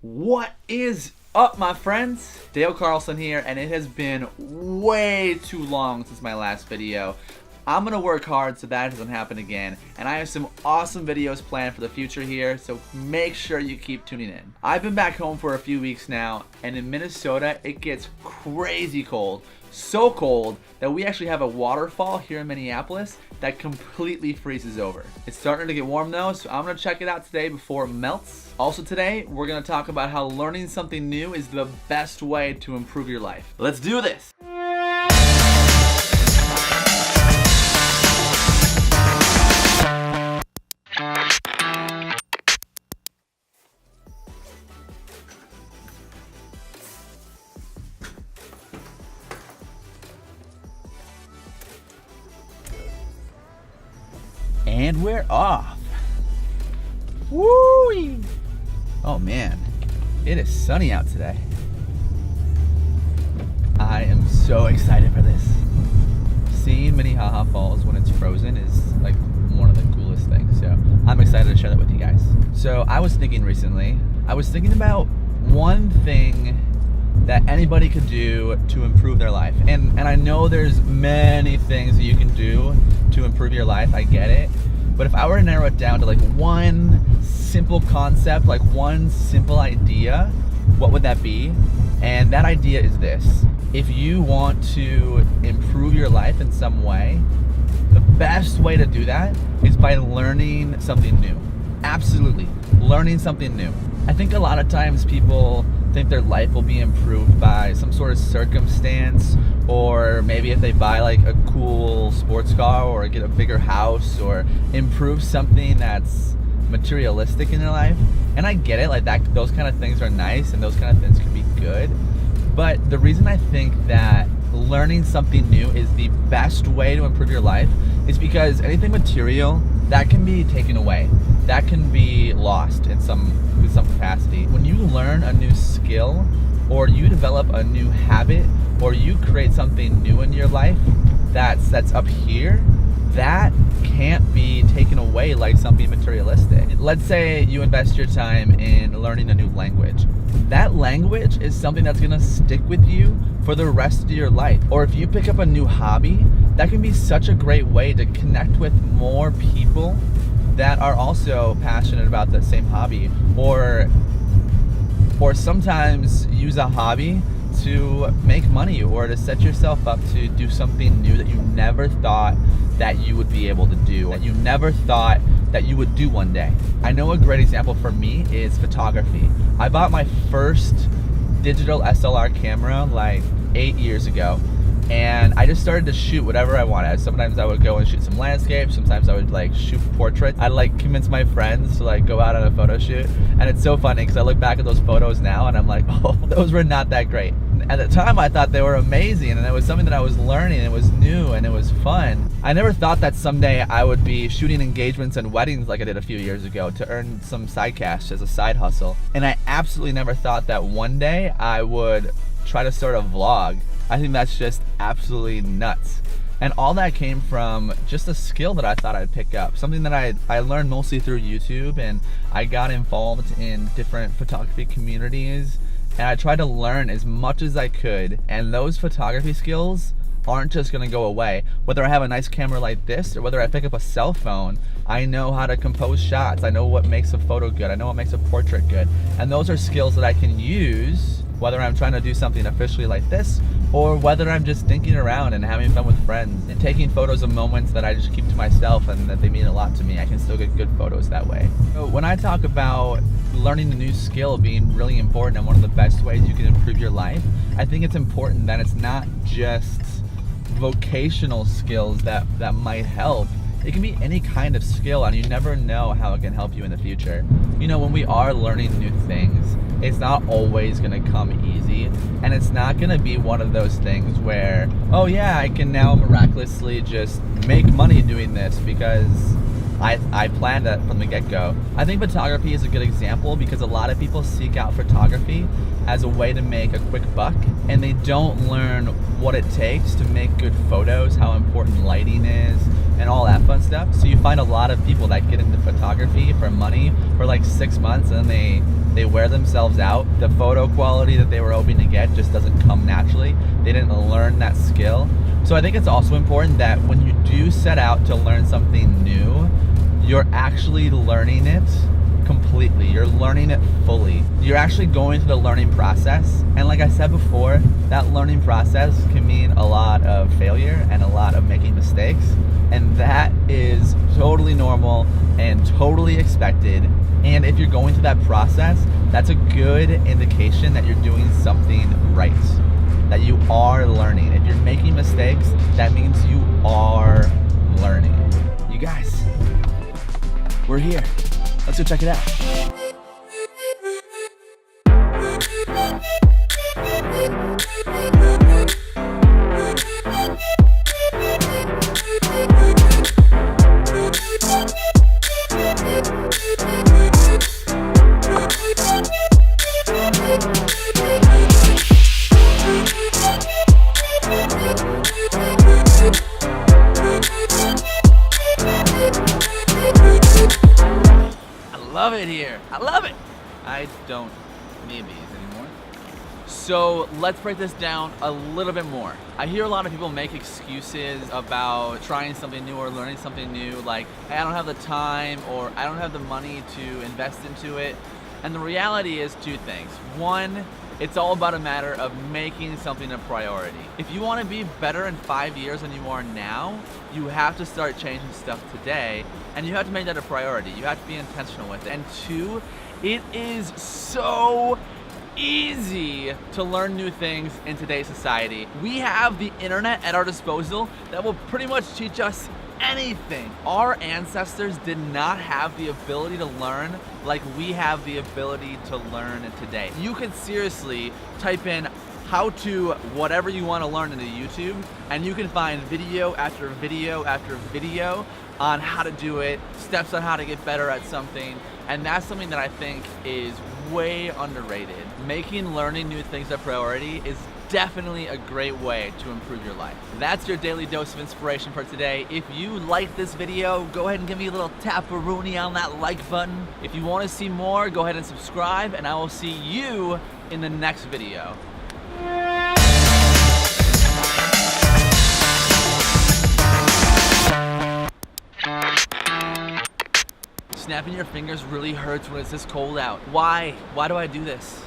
What is up, my friends? Dale Carlson here, and it has been way too long since my last video. I'm gonna work hard so that doesn't happen again, and I have some awesome videos planned for the future here, so make sure you keep tuning in. I've been back home for a few weeks now, and in Minnesota it gets crazy cold. So cold that we actually have a waterfall here in Minneapolis that completely freezes over. It's starting to get warm though, so I'm gonna check it out today before it melts. Also today, we're gonna talk about how learning something new is the best way to improve your life. Let's do this! And we're off. Woo! Oh man, it is sunny out today. I am so excited for this. Seeing Minnehaha Falls when it's frozen is like one of the coolest things. So I'm excited to share that with you guys. So I was thinking recently, about one thing that anybody could do to improve their life. And I know there's many things that you can do to improve your life, I get it. But if I were to narrow it down to like one simple concept, like one simple idea, what would that be? And that idea is this. If you want to improve your life in some way, the best way to do that is by learning something new. Absolutely, learning something new. I think a lot of times people think their life will be improved by some sort of circumstance, or maybe if they buy like a cool sports car or get a bigger house or improve something that's materialistic in their life. And I get it, like that, those kind of things are nice and those kind of things can be good. But the reason I think that learning something new is the best way to improve your life is because anything material, that can be taken away. That can be lost in some capacity. When you learn a new skill, or you develop a new habit, or you create something new in your life that's up here, that can't be taken away like something materialistic. Let's say you invest your time in learning a new language. That language is something that's gonna stick with you for the rest of your life. Or if you pick up a new hobby, that can be such a great way to connect with more people that are also passionate about the same hobby, or sometimes use a hobby to make money or to set yourself up to do something new that you never thought that you would be able to do, that you never thought that you would do one day. I know a great example for me is photography. I bought my first digital SLR camera like 8 years ago, and I just started to shoot whatever I wanted. Sometimes I would go and shoot some landscapes, sometimes I would like shoot portraits. I'd like convince my friends to like go out on a photo shoot, and it's so funny because I look back at those photos now and I'm like, oh, those were not that great. At the time I thought they were amazing, and it was something that I was learning, it was new and it was fun. I never thought that someday I would be shooting engagements and weddings like I did a few years ago to earn some side cash as a side hustle. And I absolutely never thought that one day I would try to start a vlog. I think that's just absolutely nuts. And all that came from just a skill that I thought I'd pick up. Something that I learned mostly through YouTube, and I got involved in different photography communities, and I tried to learn as much as I could. And those photography skills aren't just gonna go away. Whether I have a nice camera like this or whether I pick up a cell phone, I know how to compose shots. I know what makes a photo good. I know what makes a portrait good. And those are skills that I can use whether I'm trying to do something officially like this, or whether I'm just thinking around and having fun with friends and taking photos of moments that I just keep to myself and that they mean a lot to me. I can still get good photos that way. So when I talk about learning a new skill being really important and one of the best ways you can improve your life, I think it's important that it's not just vocational skills that might help. It can be any kind of skill, and you never know how it can help you in the future. You know, when we are learning new things, it's not always gonna come easy, and it's not gonna be one of those things where, oh yeah, I can now miraculously just make money doing this because I planned it from the get-go. I think photography is a good example because a lot of people seek out photography as a way to make a quick buck, and they don't learn what it takes to make good photos, how important lighting is, and all that fun stuff. So you find a lot of people that get into photography for money for like 6 months, and then They wear themselves out. The photo quality that they were hoping to get just doesn't come naturally. They didn't learn that skill. So I think it's also important that when you do set out to learn something new, you're actually learning it completely. You're learning it fully. You're actually going through the learning process. And like I said before, that learning process can mean a lot of failure and a lot of making mistakes. And that is totally normal and totally expected. And if you're going through that process, that's a good indication that you're doing something right, that you are learning. If you're making mistakes, that means you are learning. You guys, we're here. Let's go check it out. I love it here. I love it. I don't need these anymore. So let's break this down a little bit more. I hear a lot of people make excuses about trying something new or learning something new, like, hey, I don't have the time or I don't have the money to invest into it. And the reality is two things. One, it's all about a matter of making something a priority. If you want to be better in 5 years than you are now, you have to start changing stuff today, and you have to make that a priority. You have to be intentional with it. And two, it is so easy to learn new things in today's society. We have the internet at our disposal that will pretty much teach us anything. Our ancestors did not have the ability to learn like we have the ability to learn today. You could seriously type in how to whatever you want to learn into YouTube, and you can find video after video after video on how to do it, steps on how to get better at something. And that's something that I think is way underrated. Making learning new things a priority is definitely a great way to improve your life. That's your daily dose of inspiration for today. If you liked this video, go ahead and give me a little tap-a-rooney on that like button. If you want to see more, go ahead and subscribe, and I will see you in the next video. Snapping your fingers really hurts when it's this cold out. Why? Why do I do this?